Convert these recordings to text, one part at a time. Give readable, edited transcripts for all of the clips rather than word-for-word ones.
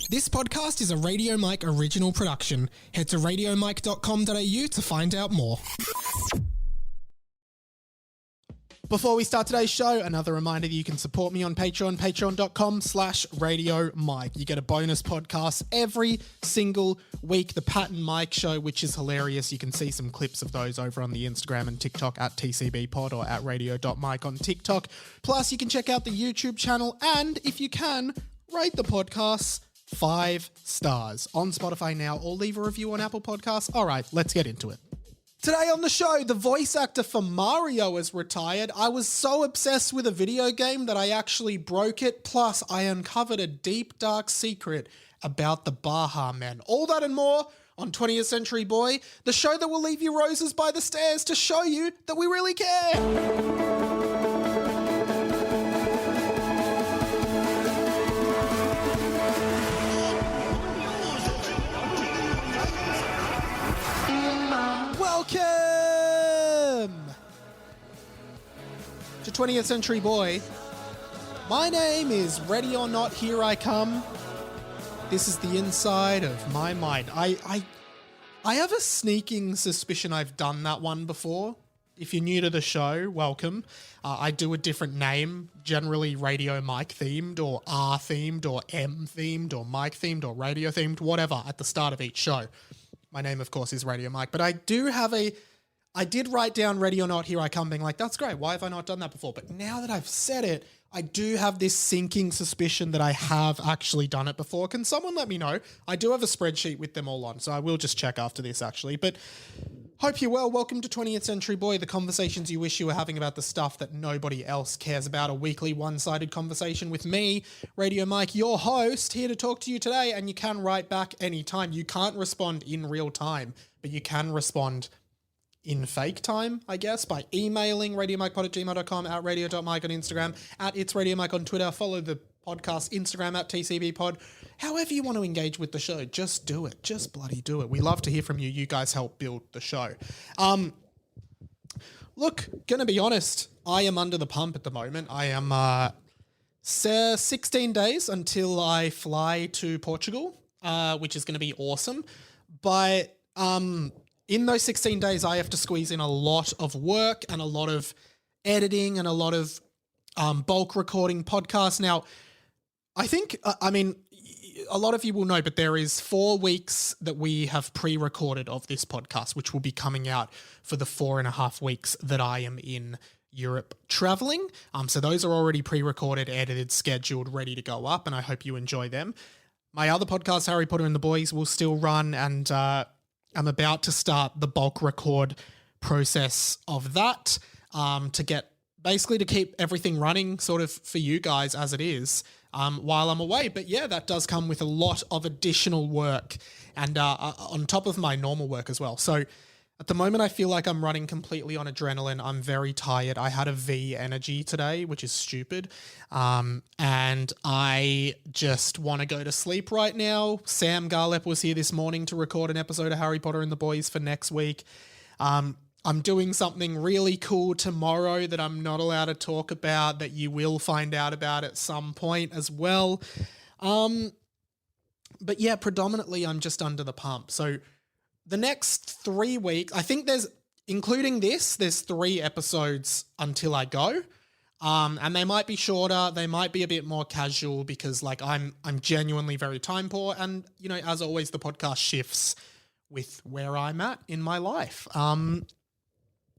This podcast is a Radio Mike original production. Head to radiomike.com.au to find out more. Before we start today's show, another reminder that you can support me on Patreon, patreon.com/Radio Mike. You get a bonus podcast every single week, the Pat and Mike Show, which is hilarious. You can see some clips of those over on the Instagram and TikTok at TCBpod or at radio.mike on TikTok. Plus, you can check out the YouTube channel and, if you can, rate the podcast 5 stars on Spotify now or leave a review on Apple Podcasts. All right, let's get into it. Today on the show, the voice actor for Mario is retired. I was so obsessed with a video game that I actually broke it. Plus, I uncovered a deep, dark secret about the Baha Men. All that and more on 20th Century Boy, the show that will leave you roses by the stairs to show you that we really care. Welcome to 20th Century Boy. My name is Ready or Not, Here I Come. This is the inside of my mind. I have a sneaking suspicion I've done that one before. If you're new to the show, welcome. I do a different name, generally Radio Mike themed or R themed or M themed or Mike themed or radio themed, whatever, at the start of each show. My name, of course, is Radio Mike, but I did write down Ready or Not, Here I Come, being like, that's great. Why have I not done that before? But now that I've said it, I do have this sinking suspicion that I have actually done it before. Can someone let me know? I do have a spreadsheet with them all on, so I will just check after this, actually. But hope you're well. Welcome to 20th Century Boy, the conversations you wish you were having about the stuff that nobody else cares about. A weekly one-sided conversation with me, Radio Mike, your host, here to talk to you today. And you can write back anytime. You can't respond in real time, but you can respond in fake time, I guess, by emailing radiomikepod@gmail.com, at radio.mike on Instagram, at It's Radio Mike on Twitter. Follow the podcast Instagram at TCBpod. However you want to engage with the show, just do it. Just bloody do it. We love to hear from you. You guys help build the show. Look, gonna be honest, I am under the pump at the moment. I am 16 days until I fly to Portugal, which is going to be awesome. But in those 16 days, I have to squeeze in a lot of work and a lot of editing and a lot of bulk recording podcasts. Now, I think, a lot of you will know, but there is 4 weeks that we have pre-recorded of this podcast, which will be coming out for the 4.5 weeks that I am in Europe traveling. So those are already pre-recorded, edited, scheduled, ready to go up, and I hope you enjoy them. My other podcast, Harry Potter and the Boys, will still run, and I'm about to start the bulk record process of that to keep everything running sort of for you guys as it is while I'm away. But yeah, that does come with a lot of additional work and on top of my normal work as well. So at the moment, I feel like I'm running completely on adrenaline. I'm very tired. I had a V energy today, which is stupid. And I just want to go to sleep right now. Sam Garlep was here this morning to record an episode of Harry Potter and the Boys for next week. I'm doing something really cool tomorrow that I'm not allowed to talk about, that you will find out about at some point as well. But yeah, predominantly I'm just under the pump. So the next 3 weeks, I think including this, there's 3 episodes until I go. And they might be shorter, they might be a bit more casual because I'm genuinely very time poor. And, as always, the podcast shifts with where I'm at in my life.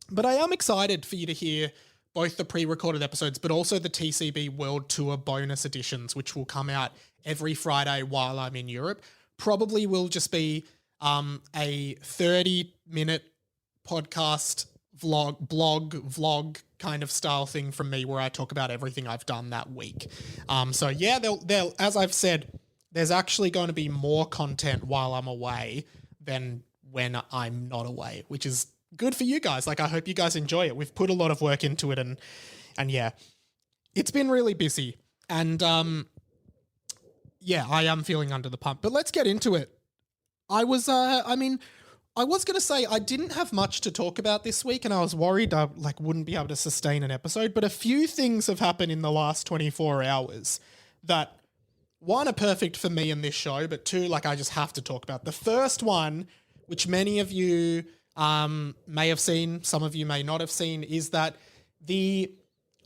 But I am excited for you to hear both the pre-recorded episodes, but also the TCB World Tour bonus editions, which will come out every Friday while I'm in Europe. Probably will just be a 30-minute podcast vlog kind of style thing from me where I talk about everything I've done that week. So yeah, they'll, as I've said, there's actually going to be more content while I'm away than when I'm not away, which is good for you guys. I hope you guys enjoy it. We've put a lot of work into it and yeah, it's been really busy and yeah, I am feeling under the pump, but let's get into it. I was going to say I didn't have much to talk about this week and I was worried I wouldn't be able to sustain an episode, but a few things have happened in the last 24 hours that one, are perfect for me in this show, but two, like I just have to talk about. The first one, which many of you may have seen, some of you may not have seen, is that the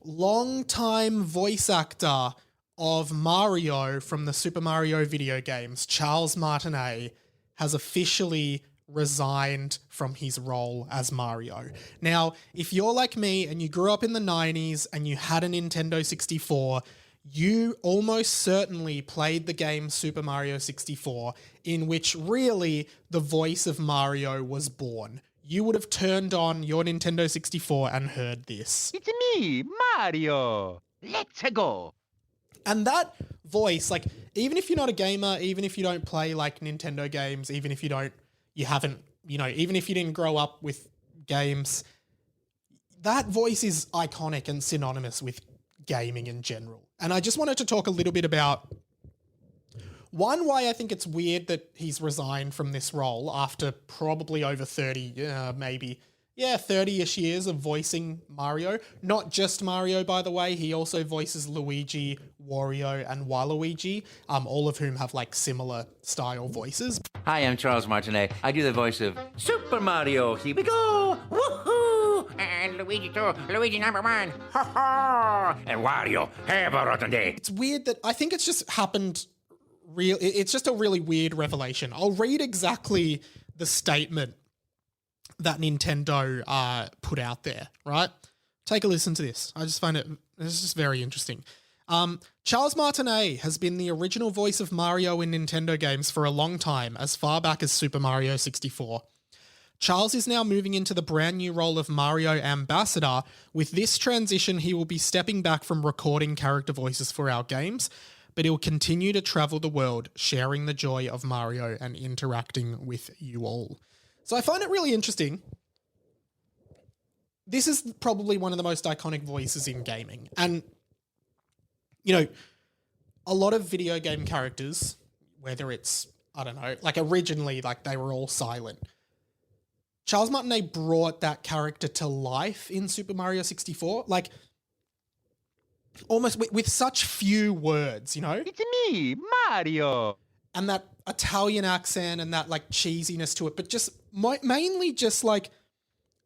longtime voice actor of Mario from the Super Mario video games, Charles Martinet, has officially resigned from his role as Mario. Now, if you're like me and you grew up in the 90s and you had a Nintendo 64, you almost certainly played the game Super Mario 64, in which really the voice of Mario was born. You would have turned on your Nintendo 64 and heard this. It's me, Mario. Let's go. And that voice, like, even if you're not a gamer, even if you don't play like Nintendo games, even if even if you didn't grow up with games, that voice is iconic and synonymous with gaming in general. And I just wanted to talk a little bit about, one, why I think it's weird that he's resigned from this role after probably over 30-ish years of voicing Mario. Not just Mario, by the way. He also voices Luigi, Wario, and Waluigi, all of whom have like similar style voices. Hi, I'm Charles Martinet. I do the voice of Super Mario. Here we go! Woohoo! And Luigi too. Luigi number 1. Ha ha! And Wario, have a rotten day. It's weird that I think it's just happened it's just a really weird revelation. I'll read exactly the statement that Nintendo put out there, right? Take a listen to this. I just find it's just very interesting. Charles Martinet has been the original voice of Mario in Nintendo games for a long time, as far back as Super Mario 64. Charles is now moving into the brand new role of Mario Ambassador. With this transition, he will be stepping back from recording character voices for our games, but he'll continue to travel the world, sharing the joy of Mario and interacting with you all. So I find it really interesting. This is probably one of the most iconic voices in gaming. And, you know, a lot of video game characters, whether it's, I don't know, like originally, like they were all silent. Charles Martinet brought that character to life in Super Mario 64. Like, almost with such few words, you know? It's me, Mario. And that Italian accent and that like cheesiness to it, but just mainly just like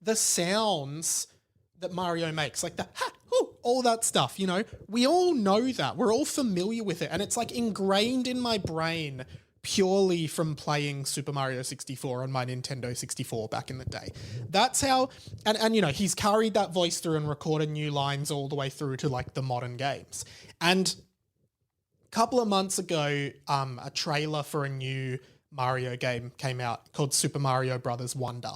the sounds that Mario makes, like the ha, hoo, all that stuff, you know? We all know that. We're all familiar with it. And it's like ingrained in my brain purely from playing Super Mario 64 on my Nintendo 64 back in the day. That's how, and you know, he's carried that voice through and recorded new lines all the way through to like the modern games. And a couple of months ago, a trailer for a new Mario game came out called Super Mario Brothers Wonder.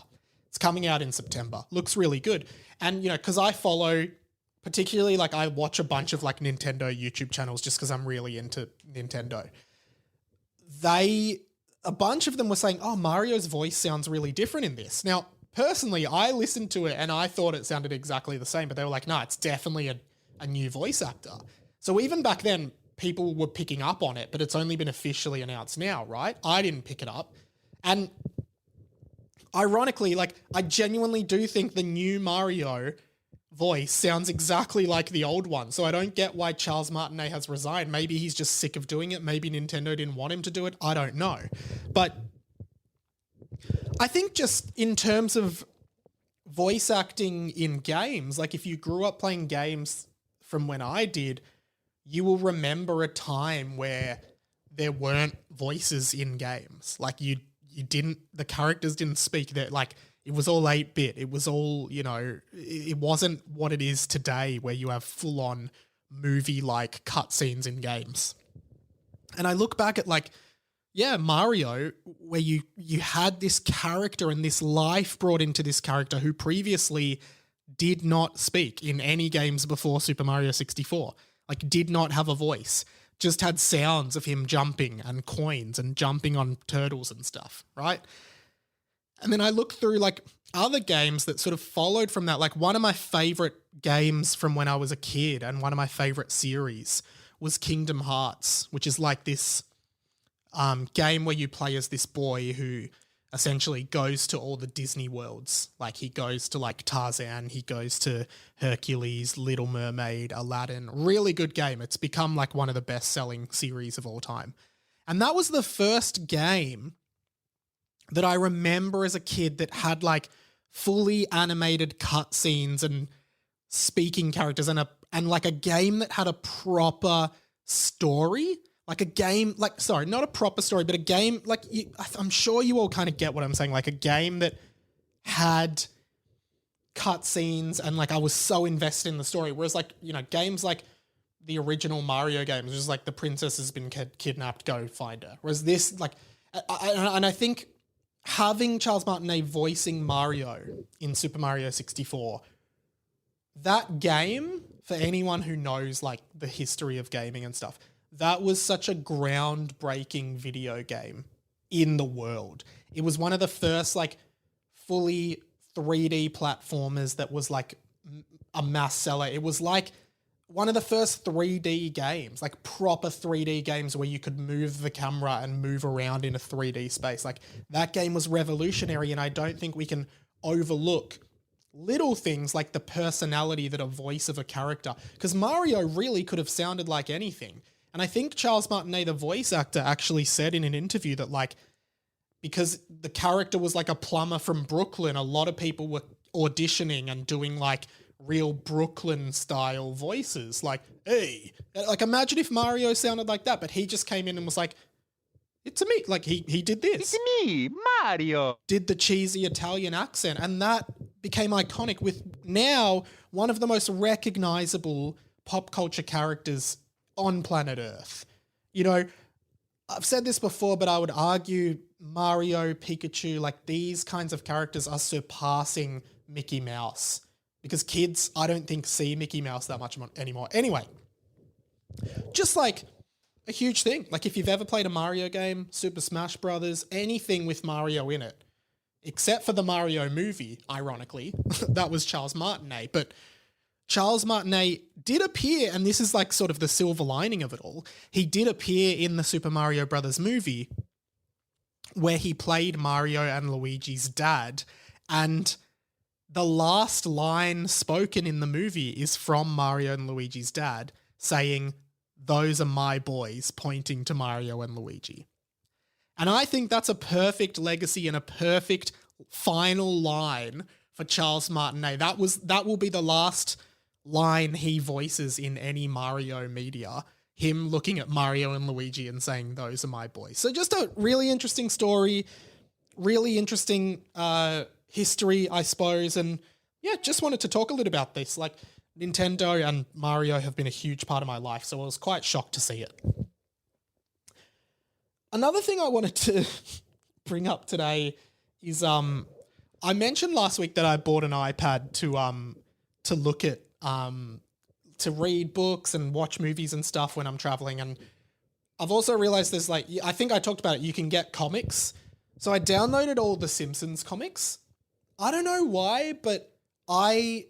It's coming out in September. Looks really good. And, you know, because I follow, particularly like I watch a bunch of like Nintendo YouTube channels just because I'm really into Nintendo. A bunch of them were saying, oh, Mario's voice sounds really different in this. Now, personally, I listened to it and I thought it sounded exactly the same, but they were like, no, it's definitely a new voice actor. So even back then, people were picking up on it, but it's only been officially announced now, right? I didn't pick it up. And ironically, like, I genuinely do think the new Mario voice sounds exactly like the old one. So I don't get why Charles Martinet has resigned. Maybe he's just sick of doing it. Maybe Nintendo didn't want him to do it. I don't know. But I think just in terms of voice acting in games, like if you grew up playing games from when I did, you will remember a time where there weren't voices in games. Like the characters didn't speak. That like it was all 8-bit. It was all, you know, it wasn't what it is today where you have full-on movie-like cutscenes in games. And I look back at like, yeah, Mario, where you had this character and this life brought into this character who previously did not speak in any games before Super Mario 64. Like, did not have a voice. Just had sounds of him jumping and coins and jumping on turtles and stuff, right? And then I look through like other games that sort of followed from that. Like one of my favorite games from when I was a kid and one of my favorite series was Kingdom Hearts, which is like this game where you play as this boy who essentially goes to all the Disney worlds. Like he goes to like Tarzan, he goes to Hercules, Little Mermaid, Aladdin. Really good game. It's become like one of the best-selling series of all time. And that was the first game that I remember as a kid that had like fully animated cutscenes and speaking characters and like a game that had a proper story. Like a game, like, sorry, not a proper story, but a game, like, I'm sure you all kind of get what I'm saying. Like a game that had cutscenes and like I was so invested in the story. Whereas like, you know, games like the original Mario games, just like the princess has been kidnapped, go find her. Whereas this, like, I think having Charles Martinet voicing Mario in Super Mario 64, that game, for anyone who knows like the history of gaming and stuff, that was such a groundbreaking video game in the world. It was one of the first like fully 3D platformers that was like a mass seller. It was like one of the first 3D games, like proper 3D games where you could move the camera and move around in a 3D space. Like that game was revolutionary, and I don't think we can overlook little things like the personality that a voice of a character, because Mario really could have sounded like anything. And I think Charles Martinet, the voice actor, actually said in an interview that like, because the character was like a plumber from Brooklyn, a lot of people were auditioning and doing like real Brooklyn style voices. Like, hey, like imagine if Mario sounded like that, but he just came in and was like, it's me. Like he did this. It's me, Mario. Did the cheesy Italian accent. And that became iconic with now one of the most recognizable pop culture characters on planet Earth. You know, I've said this before, but I would argue Mario, Pikachu, like these kinds of characters are surpassing Mickey Mouse, because kids, I don't think, see Mickey Mouse that much anymore. Anyway, just like a huge thing. Like if you've ever played a Mario game, Super Smash Brothers, anything with Mario in it, except for the Mario movie, ironically, that was Charles Martinet. But Charles Martinet did appear, and this is like sort of the silver lining of it all, he did appear in the Super Mario Brothers movie where he played Mario and Luigi's dad, and the last line spoken in the movie is from Mario and Luigi's dad saying, "Those are my boys," pointing to Mario and Luigi. And I think that's a perfect legacy and a perfect final line for Charles Martinet. That will be the last line he voices in any Mario media, him looking at Mario and Luigi and saying, "Those are my boys." So just a really interesting story, really interesting history, I suppose. And yeah, just wanted to talk a little about this. Like Nintendo and Mario have been a huge part of my life, so I was quite shocked to see it. Another thing I wanted to bring up today is I mentioned last week that I bought an iPad to look at to read books and watch movies and stuff when I'm traveling. And I've also realized there's like, I think I talked about it, you can get comics. So I downloaded all the Simpsons comics. I don't know why, but I,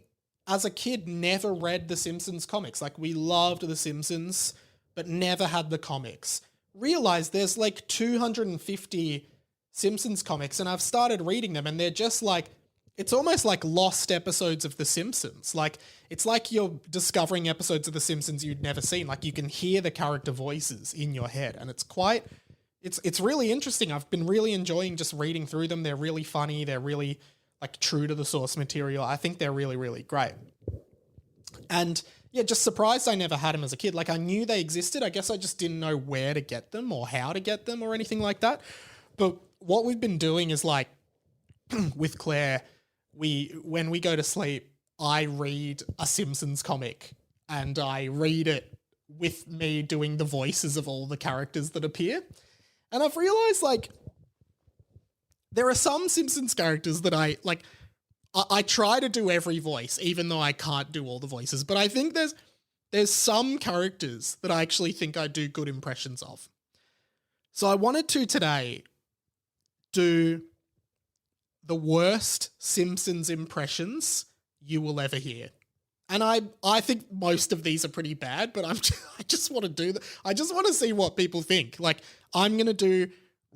as a kid, never read the Simpsons comics. Like we loved the Simpsons, but never had the comics. Realized there's like 250 Simpsons comics, and I've started reading them, and they're just like, it's almost like lost episodes of The Simpsons. Like, it's like you're discovering episodes of The Simpsons you'd never seen. Like, you can hear the character voices in your head, and it's quite, it's really interesting. I've been really enjoying just reading through them. They're really funny. They're really, like, true to the source material. I think they're really, really great. And yeah, just surprised I never had them as a kid. Like, I knew they existed. I guess I just didn't know where to get them or how to get them or anything like that. But what we've been doing is, like, with Claire, when we go to sleep, I read a Simpsons comic, and I read it with me doing the voices of all the characters that appear. And I've realized, like, there are some Simpsons characters that I try to do every voice, even though I can't do all the voices. But I think there's some characters that I actually think I do good impressions of. So I wanted to today do the worst Simpsons impressions you will ever hear. And I think most of these are pretty bad, but I just want to do that. I just want to see what people think. Like, I'm going to do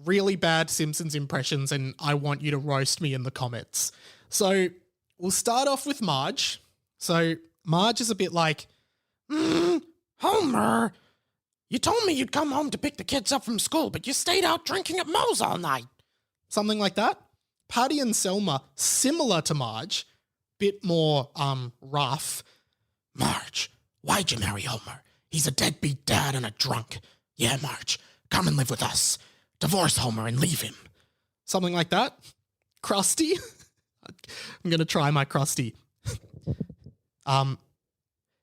really bad Simpsons impressions, and I want you to roast me in the comments. So we'll start off with Marge. So Marge is a bit like, Homer, you told me you'd come home to pick the kids up from school, but you stayed out drinking at Moe's all night. Something like that. Patty and Selma, similar to Marge, bit more rough. Marge, why'd you marry Homer? He's a deadbeat dad and a drunk. Yeah, Marge, come and live with us. Divorce Homer and leave him. Something like that. Krusty. I'm going to try my Krusty.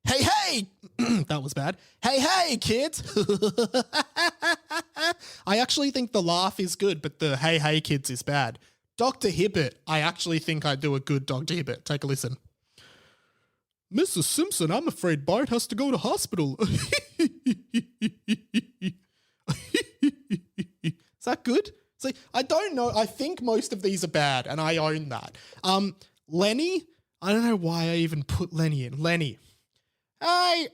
Hey! That was bad. Hey, kids! I actually think the laugh is good, but the hey, kids is bad. Dr. Hibbert, I actually think I do a good Dr. Hibbert. Take a listen. Mrs. Simpson, I'm afraid Bart has to go to hospital. Is that good? See, I don't know. I think most of these are bad, and I own that. Lenny, I don't know why I even put Lenny in. Lenny. Hey,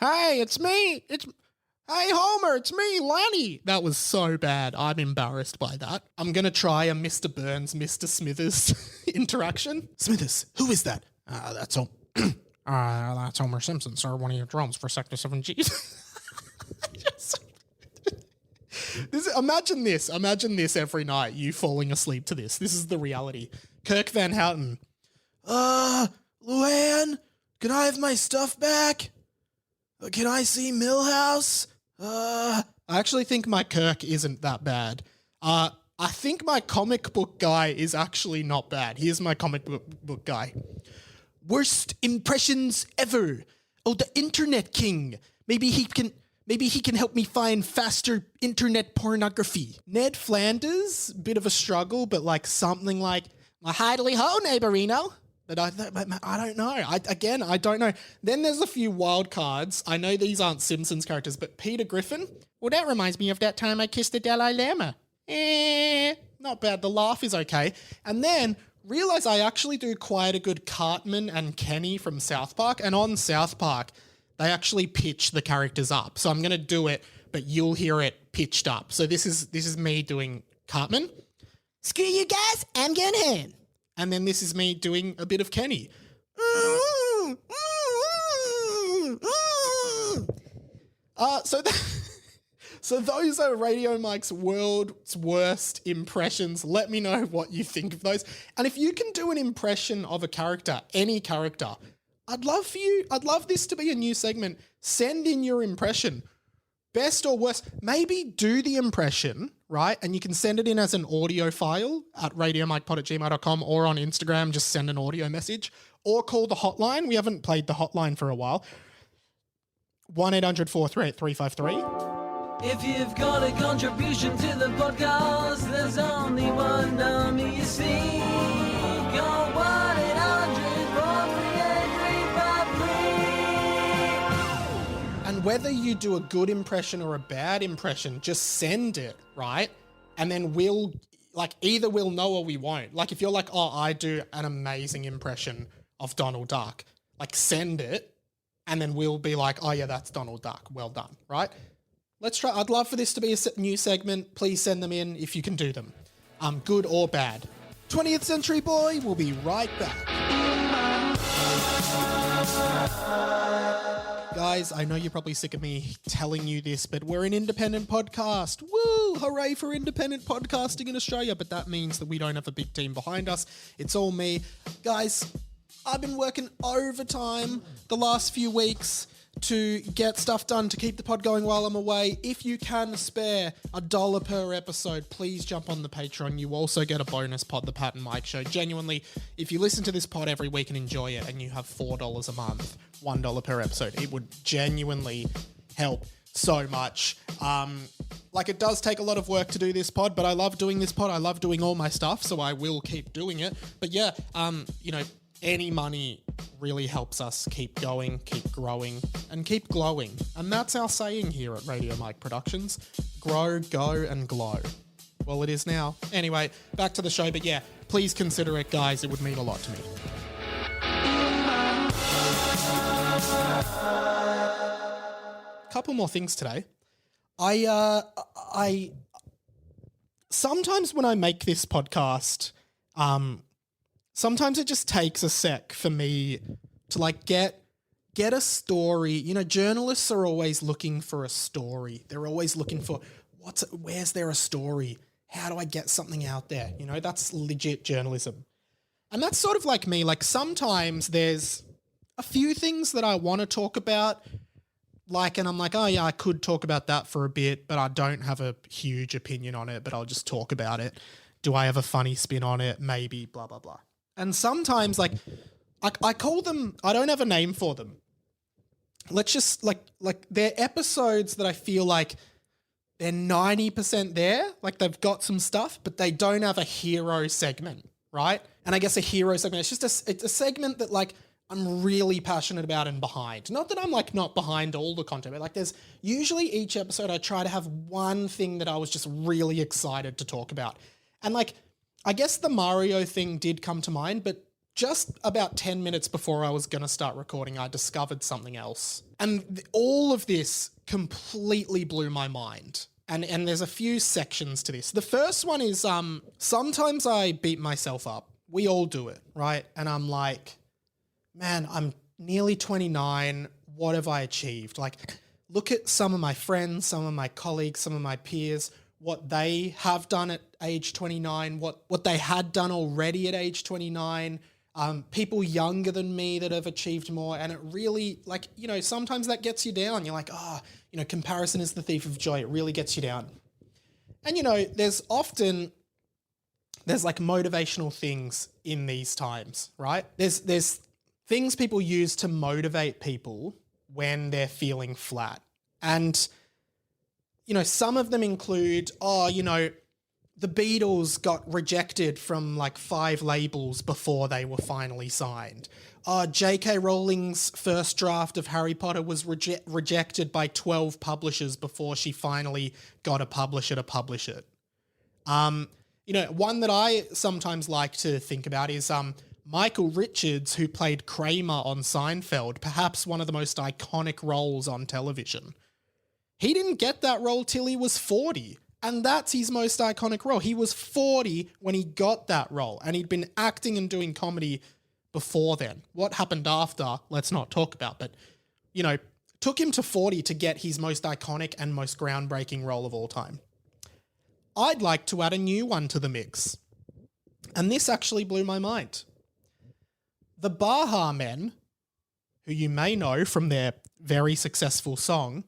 hey, it's me. Hey, Homer, it's me, Lenny. That was so bad. I'm embarrassed by that. I'm going to try a Mr. Burns, Mr. Smithers interaction. Smithers, who is that? That's Homer Simpson, sir, one of your drones for Sector 7G. Imagine this every night, you falling asleep to this. This is the reality. Kirk Van Houten. Luann, can I have my stuff back? Can I see Millhouse? I actually think my Kirk isn't that bad. I think my comic book guy is actually not bad. Here's my comic book guy. Worst impressions ever. Oh, the internet king. Maybe he can help me find faster internet pornography. Ned Flanders, bit of a struggle, but like something like, "Hidely ho, neighborino." But I don't know. I don't know. Then there's a few wild cards. I know these aren't Simpsons characters, but Peter Griffin. Well, that reminds me of that time I kissed the Dalai Lama. Not bad. The laugh is okay. And then realize I actually do quite a good Cartman and Kenny from South Park. And on South Park, they actually pitch the characters up. So I'm going to do it, but you'll hear it pitched up. So this is me doing Cartman. Screw you guys, I'm going home. And then this is me doing a bit of Kenny. So those are Radio Mike's World's Worst Impressions. Let me know what you think of those. And if you can do an impression of a character, any character, I'd love this to be a new segment. Send in your impression. Best or worst, maybe do the impression, right? And you can send it in as an audio file at radiomikepod@gmail.com or on Instagram, just send an audio message or call the hotline. We haven't played the hotline for a while. 1-800-438-353. If you've got a contribution to the podcast, there's only one number you see. Go 1-800-438-353. And whether you do a good impression or a bad impression, just send it, right? And then either we'll know or we won't. Like if you're like, oh, I do an amazing impression of Donald Duck, like send it and then we'll be like, oh yeah, that's Donald Duck. Well done, right? Let's try. I'd love for this to be a new segment. Please send them in if you can do them. Good or bad. 20th Century Boy will be right back. Guys, I know you're probably sick of me telling you this, but we're an independent podcast. Woo! Hooray for independent podcasting in Australia. But that means that we don't have a big team behind us. It's all me. Guys, I've been working overtime the last few weeks to get stuff done to keep the pod going while I'm away. If you can spare $1 per episode, please jump on the Patreon. You also get a bonus pod, The Pat and Mike Show. Genuinely, if you listen to this pod every week and enjoy it and you have $4 a month, $1 per episode, it would genuinely help so much. It does take a lot of work to do this pod, but I love doing this pod. I love doing all my stuff, so I will keep doing it. But yeah, any money really helps us keep going, keep growing, and keep glowing. And that's our saying here at Radio Mike Productions. Grow, go, and glow. Well, it is now. Anyway, back to the show. But yeah, please consider it, guys. It would mean a lot to me. Couple more things today. I sometimes when I make this podcast, sometimes it just takes a sec for me to like get a story. You know, journalists are always looking for a story. They're always looking for where's there a story? How do I get something out there? You know, that's legit journalism. And that's sort of like me. Like sometimes there's a few things that I want to talk about, like, and I'm like, oh yeah, I could talk about that for a bit, but I don't have a huge opinion on it, but I'll just talk about it. Do I have a funny spin on it? Maybe, blah, blah, blah. And sometimes like I call them, I don't have a name for them. Let's just like they're episodes that I feel like they're 90% there. Like they've got some stuff, but they don't have a hero segment, right? And I guess a hero segment, it's just it's a segment that like I'm really passionate about and behind. Not that I'm like not behind all the content, but like there's usually each episode I try to have one thing that I was just really excited to talk about. And like, I guess the Mario thing did come to mind, but just about 10 minutes before I was going to start recording, I discovered something else. And all of this completely blew my mind. And there's a few sections to this. The first one is sometimes I beat myself up. We all do it, right? And I'm like, man, I'm nearly 29. What have I achieved? Like, look at some of my friends, some of my colleagues, some of my peers, what they have done at age 29, what they had done already at age 29, people younger than me that have achieved more. And it really, like, you know, sometimes that gets you down. You're like, you know, comparison is the thief of joy. It really gets you down. And, you know, there's like motivational things in these times, right? There's things people use to motivate people when they're feeling flat. And, you know, some of them include, you know, the Beatles got rejected from like 5 labels before they were finally signed. J.K. Rowling's first draft of Harry Potter was rejected by 12 publishers before she finally got a publisher to publish it. You know, one that I sometimes like to think about is Michael Richards, who played Kramer on Seinfeld, perhaps one of the most iconic roles on television. He didn't get that role till he was 40. And that's his most iconic role. He was 40 when he got that role, and he'd been acting and doing comedy before then. What happened after, let's not talk about, but, you know, took him to 40 to get his most iconic and most groundbreaking role of all time. I'd like to add a new one to the mix. And this actually blew my mind. The Baha Men, who you may know from their very successful song,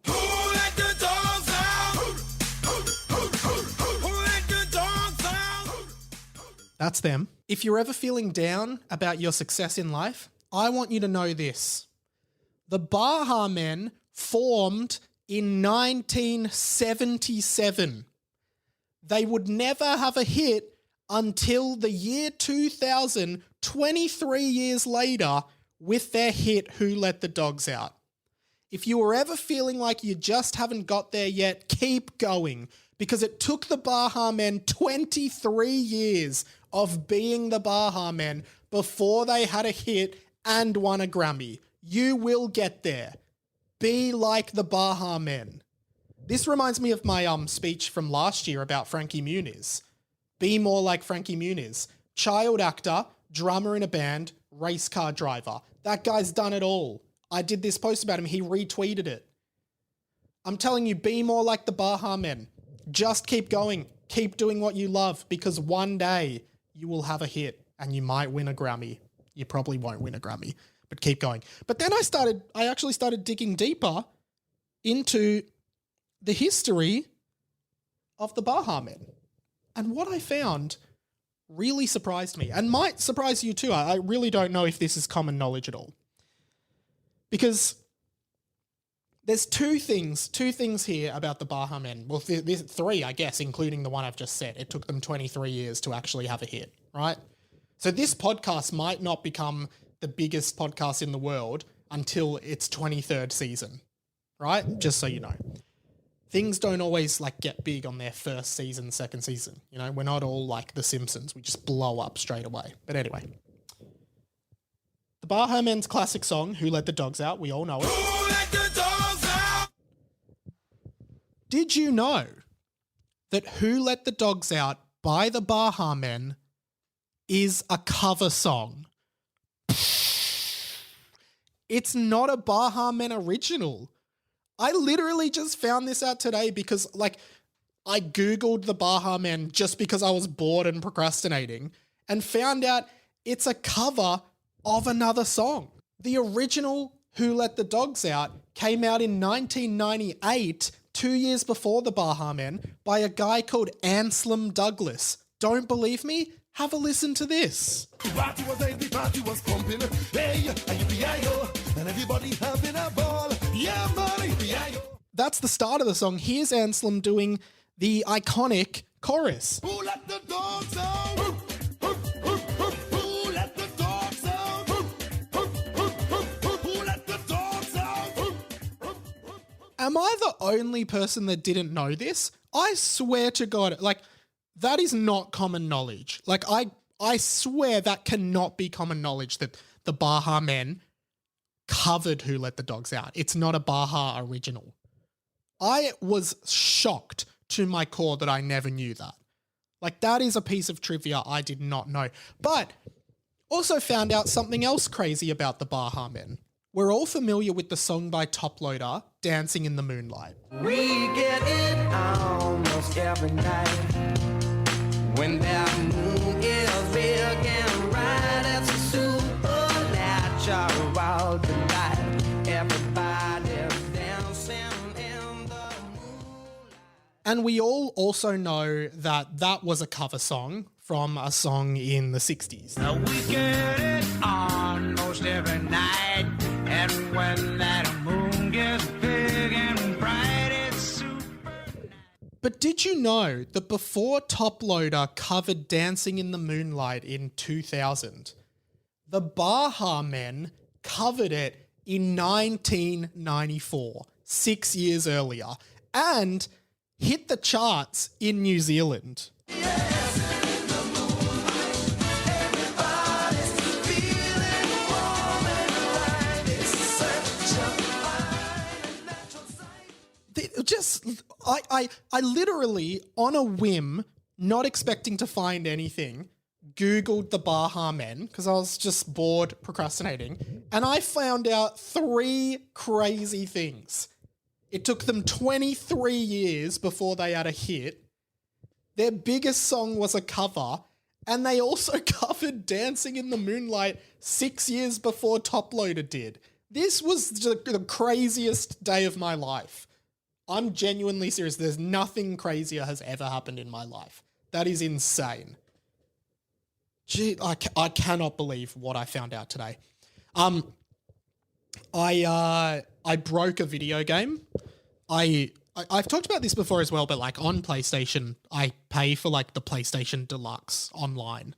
that's them. If you're ever feeling down about your success in life, I want you to know this. The Baha Men formed in 1977. They would never have a hit until the year 2000, 23 years later, with their hit Who Let the Dogs Out. If you were ever feeling like you just haven't got there yet, keep going, because it took the Baha Men 23 years of being the Baha Men before they had a hit and won a Grammy. You will get there. Be like the Baha Men. This reminds me of my speech from last year about Frankie Muniz. Be more like Frankie Muniz. Child actor, drummer in a band, race car driver. That guy's done it all. I did this post about him. He retweeted it. I'm telling you, be more like the Baha Men. Just keep going. Keep doing what you love, because one day you will have a hit and you might win a Grammy. You probably won't win a Grammy, but keep going. But then I actually started digging deeper into the history of the Baha Men. And what I found really surprised me, and might surprise you too. I really don't know if this is common knowledge at all. Because there's two things here about the Baha Men. Well, there's 3, I guess, including the one I've just said. It took them 23 years to actually have a hit, right? So this podcast might not become the biggest podcast in the world until its 23rd season, right? Just so you know. Things don't always like get big on their first season, second season. You know, we're not all like the Simpsons. We just blow up straight away. But anyway. The Baha Men's classic song, Who Let the Dogs Out, we all know it. Who let the dogs out? Did you know that Who Let the Dogs Out by the Baha Men is a cover song? It's not a Baha Men original. I literally just found this out today because, like, I Googled the Baha Men just because I was bored and procrastinating and found out it's a cover of another song. The original Who Let the Dogs Out came out in 1998, 2 years before the Baha Men, by a guy called Anselm Douglas. Don't believe me? Have a listen to this. Party was empty, party was pumping. Hey, and everybody having a ball. Yeah, money, That's the start of the song. Here's Anselm doing the iconic chorus. Who let the dogs out? Who let the dogs out? Who let the dogs out? Am I the only person that didn't know this? I swear to God, like, that is not common knowledge. Like, I swear that cannot be common knowledge that the Baha Men covered Who Let the Dogs Out. It's not a Baha original. I was shocked to my core that I never knew that. Like, that is a piece of trivia I did not know. But also found out something else crazy about the Baha Men. We're all familiar with the song by Top Loader, Dancing in the Moonlight. We get it almost every night. When that moon is big and bright, it's a supernatural delight. Everybody's dancing in the moonlight. And we all also know that that was a cover song from a song in the 60s. We get it almost every night. And when that moon gets big and bright, it's super. But did you know that before Top Loader covered Dancing in the Moonlight in 2000, the Baha Men covered it in 1994, 6 years earlier, and hit the charts in New Zealand? I literally, on a whim, not expecting to find anything, Googled the Baha Men because I was just bored procrastinating, and I found out 3 crazy things. It took them 23 years before they had a hit. Their biggest song was a cover, and they also covered Dancing in the Moonlight 6 years before Top Loader did. This was the craziest day of my life. I'm genuinely serious. There's nothing crazier has ever happened in my life. That is insane. Gee, I cannot believe what I found out today. I broke a video game. I've talked about this before as well, but like on PlayStation, I pay for like the PlayStation Deluxe online.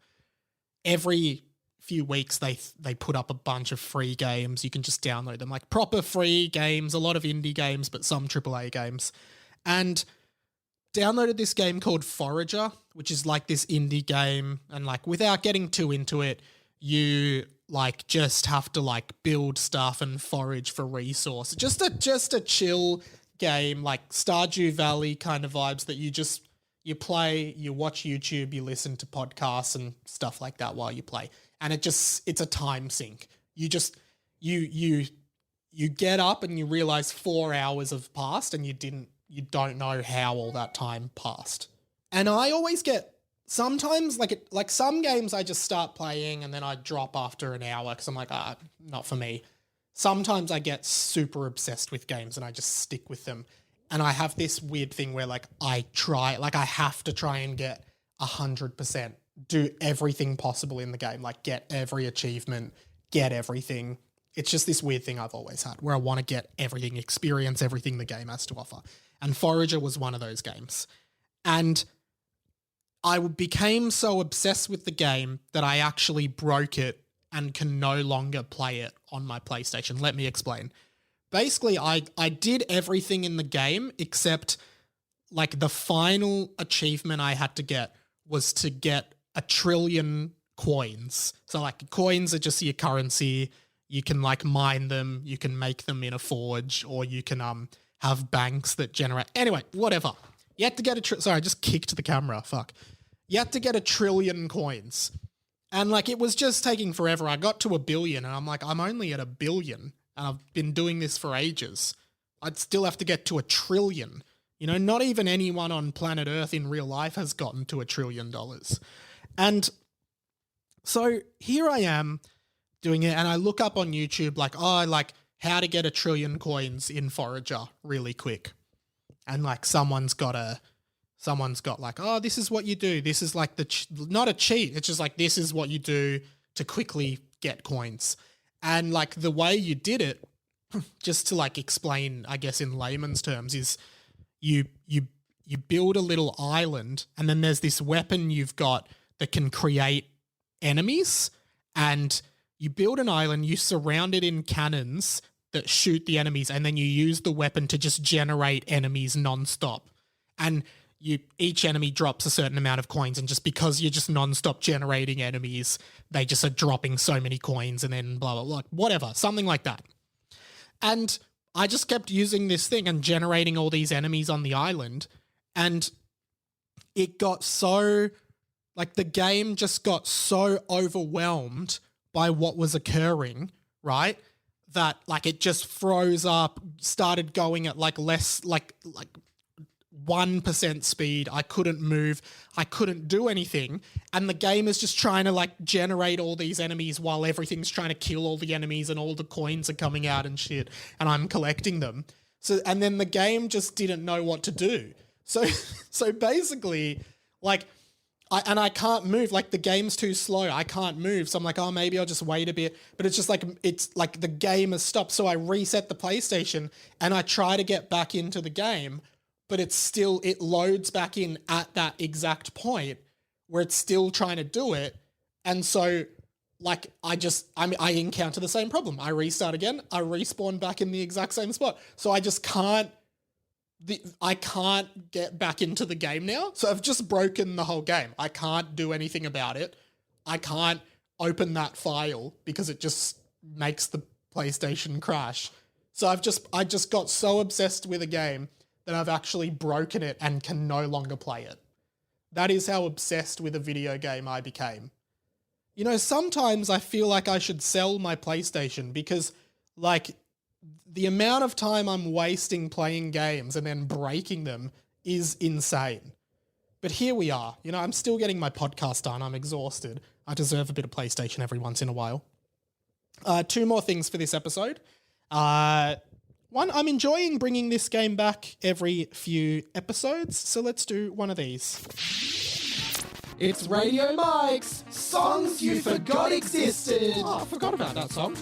Every few weeks they put up a bunch of free games. You can just download them, like proper free games, a lot of indie games, but some AAA games. And downloaded this game called Forager, which is like this indie game. And like without getting too into it, you like just have to like build stuff and forage for resources. Just a chill game, like Stardew Valley kind of vibes that you play, you watch YouTube, you listen to podcasts and stuff like that while you play. And it's a time sink. You get up and you realize 4 hours have passed and you don't know how all that time passed. And I always get sometimes like some games I just start playing and then I drop after an hour because I'm like, not for me. Sometimes I get super obsessed with games and I just stick with them. And I have this weird thing where like I have to try and get 100%, do everything possible in the game, like get every achievement, get everything. It's just this weird thing I've always had where I want to get everything, experience everything the game has to offer. And Forager was one of those games. And I became so obsessed with the game that I actually broke it and can no longer play it on my PlayStation. Let me explain. Basically, I did everything in the game except like the final achievement I had to get was to get 1 trillion coins. So like coins are just your currency. You can like mine them, you can make them in a forge, or you can have banks that generate. Anyway, whatever. You had to get sorry, I just kicked the camera. Fuck. You had to get 1 trillion coins. And like it was just taking forever. I got to 1 billion and I'm like, I'm only at 1 billion and I've been doing this for ages. I'd still have to get to 1 trillion. You know, not even anyone on planet Earth in real life has gotten to $1 trillion. And so here I am doing it and I look up on YouTube like, how to get 1 trillion coins in Forager really quick. And like someone's got like, oh, this is what you do. This is like not a cheat. It's just like, this is what you do to quickly get coins. And like the way you did it, just to like explain, I guess in layman's terms, is you build a little island and then there's this weapon you've got that can create enemies, and you build an island, you surround it in cannons that shoot the enemies, and then you use the weapon to just generate enemies nonstop. And each enemy drops a certain amount of coins, and just because you're just nonstop generating enemies, they just are dropping so many coins and then blah, blah, blah, whatever, something like that. And I just kept using this thing and generating all these enemies on the island, and it got so, like the game just got so overwhelmed by what was occurring, right? That like it just froze up, started going at like less, like 1% speed. I couldn't move. I couldn't do anything. And the game is just trying to like generate all these enemies while everything's trying to kill all the enemies and all the coins are coming out and shit. And I'm collecting them. So, and then the game just didn't know what to do. So basically like, I can't move. Like the game's too slow. I can't move. So I'm like, oh, maybe I'll just wait a bit. But it's just like, it's like the game has stopped. So I reset the PlayStation and I try to get back into the game, but it loads back in at that exact point where it's still trying to do it. And so like, I encounter the same problem. I restart again. I respawn back in the exact same spot. So I just can't get back into the game now. So I've just broken the whole game. I can't do anything about it. I can't open that file because it just makes the PlayStation crash. So I just got so obsessed with a game that I've actually broken it and can no longer play it. That is how obsessed with a video game I became. You know, sometimes I feel like I should sell my PlayStation because like the amount of time I'm wasting playing games and then breaking them is insane. But here we are. You know, I'm still getting my podcast done. I'm exhausted. I deserve a bit of PlayStation every once in a while. 2 more things for this episode. One, I'm enjoying bringing this game back every few episodes, so let's do one of these. It's Radio Mike's Songs You Forgot Existed. Oh, I forgot about that song.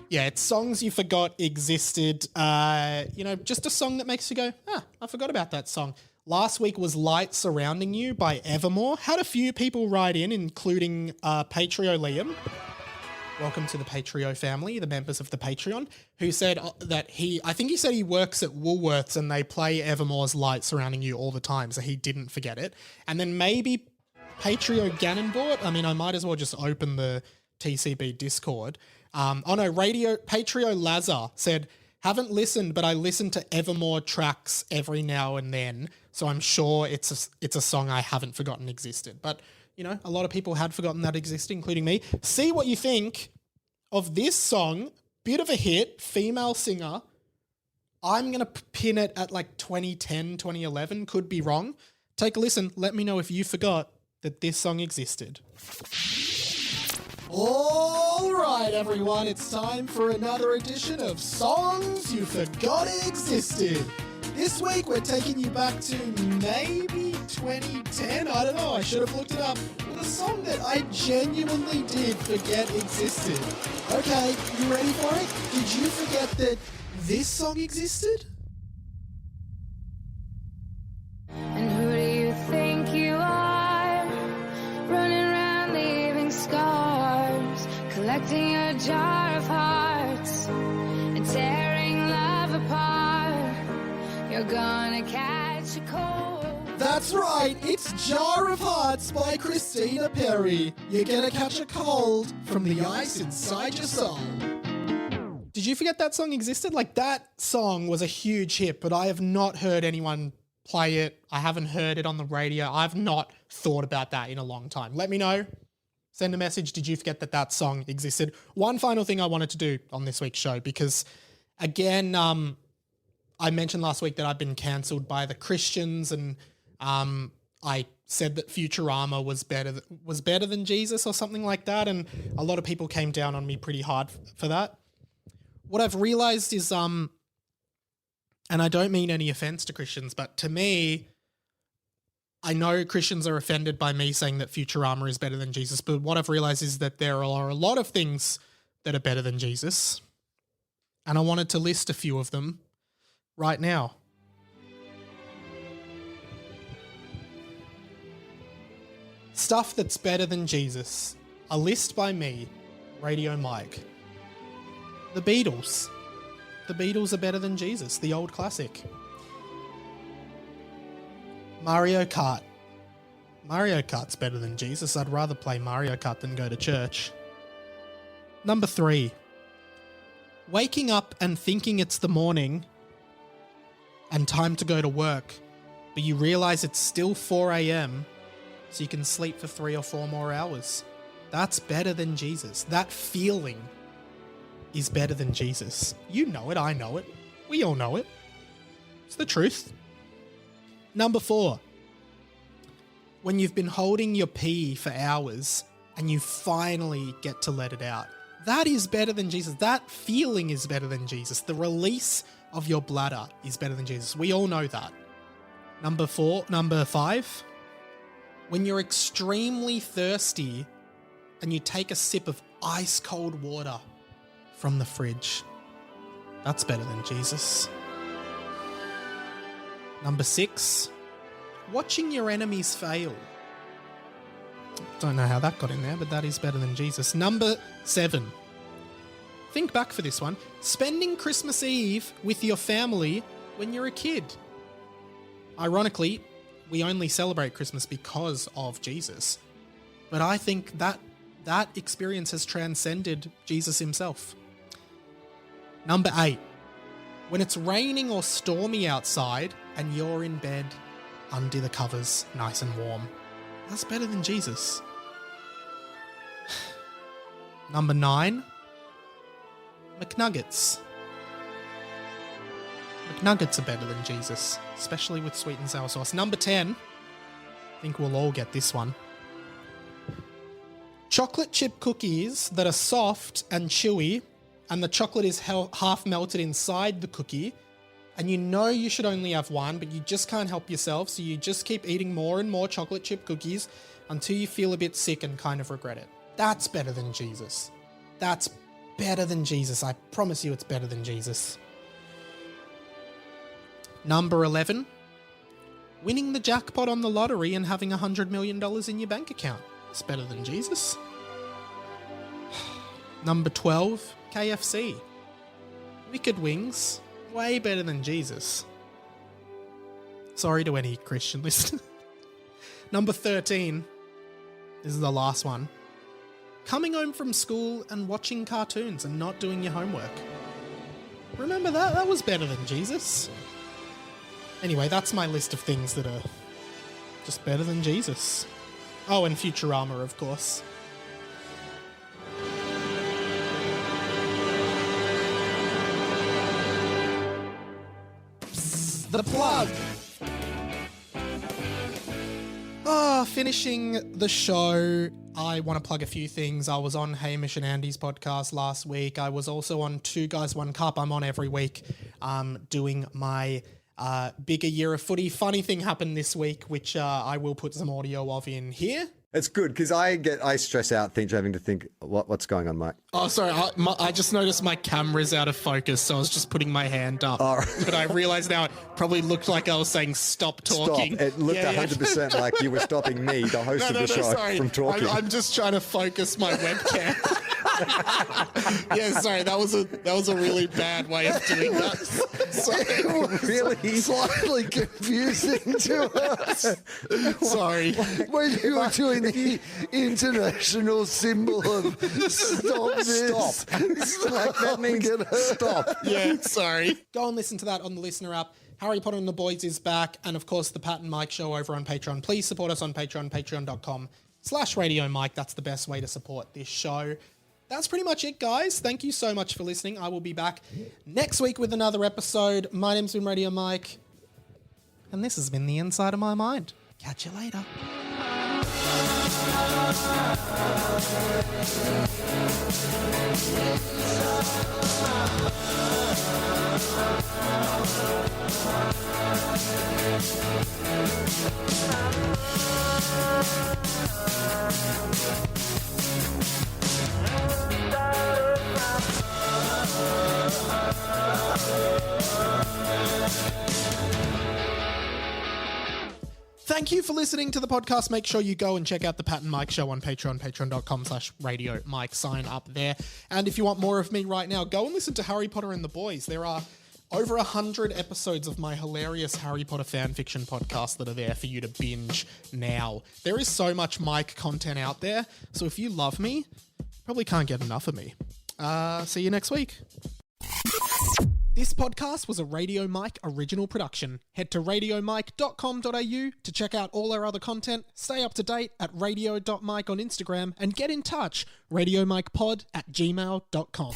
Yeah, it's songs you forgot existed. You know, just a song that makes you go, I forgot about that song. Last week was Light Surrounding You by Evermore. Had a few people write in, including Patrio Liam. Welcome to the Patrio family, the members of the Patreon, who said that I think he said he works at Woolworths and they play Evermore's Light Surrounding You all the time, so he didn't forget it. And then maybe Patrio Ganonbort. I mean, I might as well just open the TCB Discord. Patrio Lazar said, haven't listened, but I listen to Evermore tracks every now and then, so I'm sure it's a song I haven't forgotten existed. But you know, a lot of people had forgotten that existed, including me. See what you think of this song. Bit of a hit, female singer. I'm going to pin it at like 2010, 2011. Could be wrong. Take a listen. Let me know if you forgot that this song existed. All right, everyone, it's time for another edition of Songs You Forgot Existed. This week, we're taking you back to maybe 2010. I don't know. I should have looked it up. With a song that I genuinely did forget existed. Okay, you ready for it? Did you forget that this song existed? And who do you think you are? Running around leaving scars, collecting a jar of hearts and tearing love apart. You're gonna catch a cold. That's right, it's Jar of Hearts by Christina Perri. You're gonna catch a cold from the ice inside your soul. Did you forget that song existed? Like, that song was a huge hit, but I have not heard anyone play it. I haven't heard it on the radio. I've not thought about that in a long time. Let me know. Send a message. Did you forget that that song existed? One final thing I wanted to do on this week's show, because again, I mentioned last week that I've been cancelled by the Christians, and I said that Futurama was better than Jesus or something like that, and a lot of people came down on me pretty hard for that. What I've realized is, and I don't mean any offense to Christians, but to me, I know Christians are offended by me saying that Futurama is better than Jesus, but what I've realized is that there are a lot of things that are better than Jesus, and I wanted to list a few of them right now. Stuff that's better than Jesus. A list by me, Radio Mike. The Beatles. The Beatles are better than Jesus, the old classic. Mario Kart. Mario Kart's better than Jesus. I'd rather play Mario Kart than go to church. Number 3. Waking up and thinking it's the morning and time to go to work, but you realise it's still 4 a.m, so you can sleep for 3 or 4 more hours. That's better than Jesus. That feeling is better than Jesus. You know it, I know it. We all know it. It's the truth. Number 4. When you've been holding your pee for hours and you finally get to let it out. That is better than Jesus. That feeling is better than Jesus. The release of your bladder is better than Jesus. We all know that. Number 5. When you're extremely thirsty and you take a sip of ice cold water from the fridge. That's better than Jesus. Number 6. Watching your enemies fail. Don't know how that got in there, but that is better than Jesus. Number 7. Think back for this one. Spending Christmas Eve with your family when you're a kid. Ironically, we only celebrate Christmas because of Jesus. But I think that experience has transcended Jesus himself. Number 8. When it's raining or stormy outside and you're in bed under the covers, nice and warm. That's better than Jesus. Number 9. McNuggets. McNuggets are better than Jesus, especially with sweet and sour sauce. Number 10. I think we'll all get this one. Chocolate chip cookies that are soft and chewy, and the chocolate is half melted inside the cookie, and you know you should only have one, but you just can't help yourself, so you just keep eating more and more chocolate chip cookies until you feel a bit sick and kind of regret it. That's better than Jesus. That's better than Jesus. I promise you it's better than Jesus. Number 11. Winning the jackpot on the lottery and having $100 million in your bank account. It's better than Jesus. Number 12. KFC. Wicked wings. Way better than Jesus. Sorry to any Christian listener. Number 13. This is the last one. Coming home from school and watching cartoons and not doing your homework. Remember that? That was better than Jesus. Anyway, that's my list of things that are just better than Jesus. Oh, and Futurama, of course. The plug. Finishing the show, I want to plug a few things. I was on Hamish and Andy's podcast last week. I was also on Two Guys, One Cup. I'm on every week doing my bigger year of footy. Funny thing happened this week, which I will put some audio of in here. It's good because I stress out having to think what's going on, Mike. Oh, sorry. I just noticed my camera's out of focus, so I was just putting my hand up. Oh, right. But I realised now it probably looked like I was saying stop talking. Stop. It looked 100% like you were stopping me, the host of the show, sorry. from talking. I'm just trying to focus my webcam. Yeah, sorry. That was a really bad way of doing that. Really? Slightly confusing to us. Sorry. When you were doing the international symbol of stop this. Like, that means stop. Yeah, sorry. Go and listen to that on the Listener app. Harry Potter and the Boys is back. And of course, the Pat and Mike show over on Patreon. Please support us on Patreon, patreon.com/Radio Mike. That's the best way to support this show. That's pretty much it, guys. Thank you so much for listening. I will be back next week with another episode. My name's been Radio Mike. And this has been The Inside of My Mind. Catch you later. Thank you for listening to the podcast. Make sure you go and check out the Pat and Mike show on Patreon, patreon.com/Radio Mike. Sign up there. And if you want more of me right now, go and listen to Harry Potter and the Boys. There are over 100 episodes of my hilarious Harry Potter fan fiction podcast that are there for you to binge now. There is so much Mike content out there. So if you love me, probably can't get enough of me. See you next week. This podcast was a Radio Mike original production. Head to radiomike.com.au to check out all our other content, stay up to date at radio.mike on Instagram, and get in touch, radiomikepod@gmail.com.